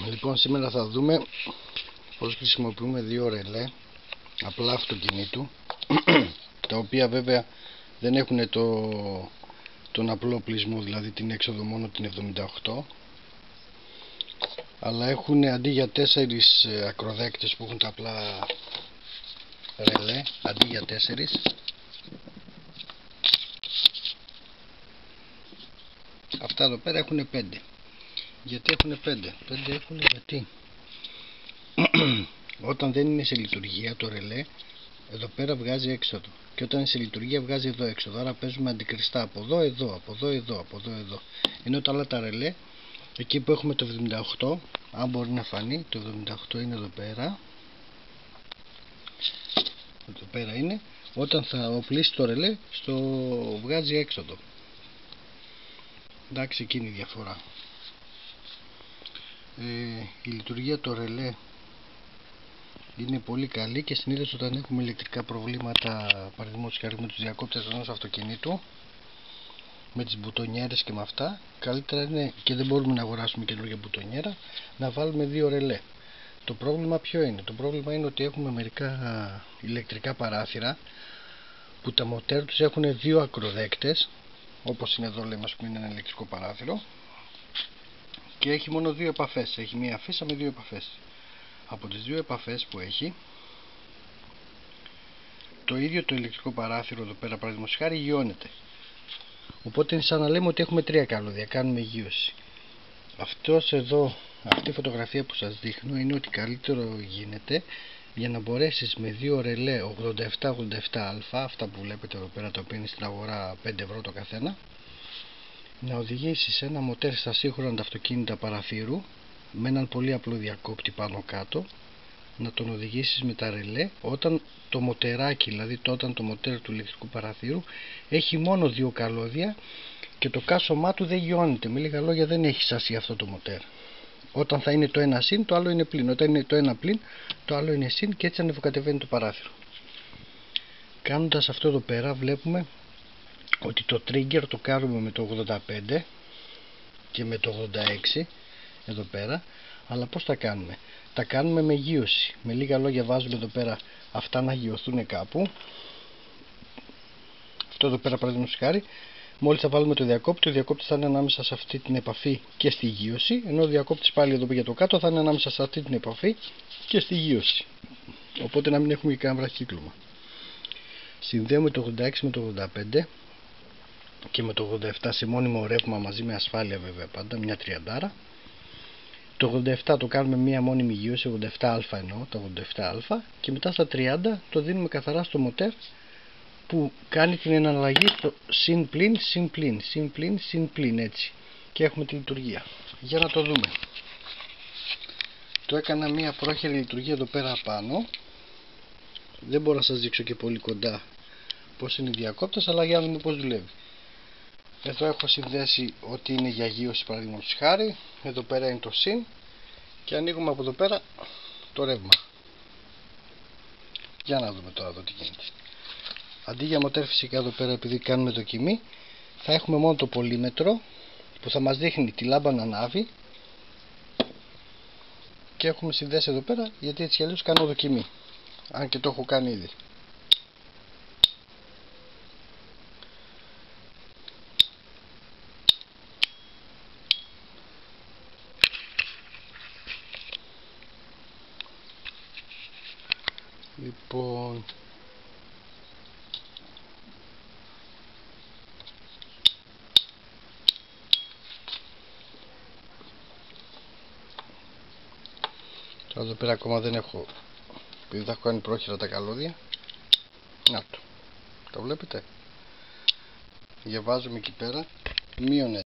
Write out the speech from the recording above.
Λοιπόν, σήμερα θα δούμε πώς χρησιμοποιούμε δύο ρελέ απλά αυτοκινήτου τα οποία βέβαια δεν έχουν τον απλό οπλισμό, δηλαδή την έξοδο μόνο την 78, αλλά έχουν αντί για 4 ακροδέκτες που έχουν τα απλά ρελέ, αντί για 4 αυτά εδώ πέρα έχουν 5. Γιατί έχουν 5 έχουν γιατί όταν δεν είναι σε λειτουργία το ρελέ εδώ πέρα βγάζει έξοδο, και όταν είναι σε λειτουργία βγάζει εδώ έξοδο. Άρα παίζουμε αντικριστά από εδώ, εδώ, από εδώ, εδώ, από εδώ, εδώ. Ενώ τα άλλα τα ρελέ, εκεί που έχουμε το 78, αν μπορεί να φανεί, το 78 είναι εδώ πέρα. Εδώ πέρα είναι. Όταν θα οπλίσει το ρελέ, βγάζει έξοδο. Εντάξει, εκείνη η διαφορά. Η λειτουργία του ρελέ είναι πολύ καλή και συνήθως όταν έχουμε ηλεκτρικά προβλήματα, παραδείγματος χάρη με τους διακόπτες ενός αυτοκινήτου, με τις μπουτονιέρες και με αυτά, καλύτερα είναι, και δεν μπορούμε να αγοράσουμε καινούργια μπουτονιέρα, να βάλουμε δύο ρελέ. Το πρόβλημα ποιο είναι? Το πρόβλημα είναι ότι έχουμε μερικά ηλεκτρικά παράθυρα που τα μοτέρ τους έχουν δύο ακροδέκτες, όπως είναι εδώ, λέμε, ας πούμε, είναι ένα ηλεκτρικό παράθυρο και έχει μόνο δύο επαφές. Έχει μία φύσα με δύο επαφές. Από τις δύο επαφές που έχει, το ίδιο το ηλεκτρικό παράθυρο εδώ πέρα, παραδείγματος χάρη, γιώνεται. Οπότε είναι σαν να λέμε ότι έχουμε τρία καλώδια, κάνουμε γιώση. Αυτή η φωτογραφία που σας δείχνω είναι ότι καλύτερο γίνεται για να μπορέσεις με δύο ρελέ 87-87α, αυτά που βλέπετε εδώ πέρα, τα οποία είναι στην αγορά 5 ευρώ το καθένα, να οδηγήσεις ένα μοτέρ στα σύγχρονα τα αυτοκίνητα παραθύρου με έναν πολύ απλό διακόπτη πάνω κάτω, να τον οδηγήσεις με τα ρελέ όταν το μοτεράκι, δηλαδή όταν το μοτέρ του ηλεκτρικού παραθύρου έχει μόνο δύο καλώδια και το κάσωμά του δεν γιώνεται. Με λίγα λόγια, δεν έχει σασί αυτό το μοτέρ. Όταν θα είναι το ένα συν, το άλλο είναι πλην. Όταν είναι το ένα πλην, το άλλο είναι συν, και έτσι ανεβοκατεβαίνει το παράθυρο. Κάνοντας αυτό εδώ πέρα, βλέπουμε ότι το trigger το κάνουμε με το 85 και με το 86 εδώ πέρα. Αλλά πώς τα κάνουμε? Τα κάνουμε με γείωση. Με λίγα λόγια, βάζουμε εδώ πέρα αυτά να γειωθούν κάπου. Αυτό εδώ πέρα, παραδείγματος χάρη, μόλις θα βάλουμε το διακόπτη, ο διακόπτης θα είναι ανάμεσα σε αυτή την επαφή και στη γείωση, ενώ ο διακόπτης πάλι εδώ για το κάτω θα είναι ανάμεσα σε αυτή την επαφή και στη γείωση. Οπότε να μην έχουμε και κανένα βραχύκλωμα. Συνδέουμε το 86 με το 85 και με το 87 σε μόνιμο ρεύμα, μαζί με ασφάλεια βέβαια πάντα, μια 30. Το 87 το κάνουμε μία μόνιμη γείωση, 87α εννοώ, το 87α, και μετά στα 30 το δίνουμε καθαρά στο μοτέρ που κάνει την εναλλαγή στο συν πλην, συν πλην, συν πλην, συν πλην, έτσι, και έχουμε τη λειτουργία. Για να το δούμε. Το έκανα μία πρόχειρη λειτουργία εδώ πέρα πάνω. Δεν μπορώ να σας δείξω και πολύ κοντά πώς είναι οι διακόπτες, αλλά για να δούμε πώς δουλεύει. Εδώ έχω συνδέσει ότι είναι για γείωση, παραδείγματος χάρη. Εδώ πέρα είναι το συν και ανοίγουμε από εδώ πέρα το ρεύμα. Για να δούμε τώρα εδώ τι γίνεται. Αντί για μοτέρ, φυσικά εδώ πέρα, επειδή κάνουμε δοκιμή, θα έχουμε μόνο το πολύμετρο που θα μας δείχνει τη λάμπα να ανάβει, και έχουμε συνδέσει εδώ πέρα γιατί έτσι κι αλλιώς κάνω δοκιμή, αν και το έχω κάνει ήδη. Λοιπόν, τώρα εδώ πέρα ακόμα δεν έχω, επειδή τα έχω κάνει πρόχειρα τα καλώδια. Να το βλέπετε, διαβάζουμε εκεί πέρα μείον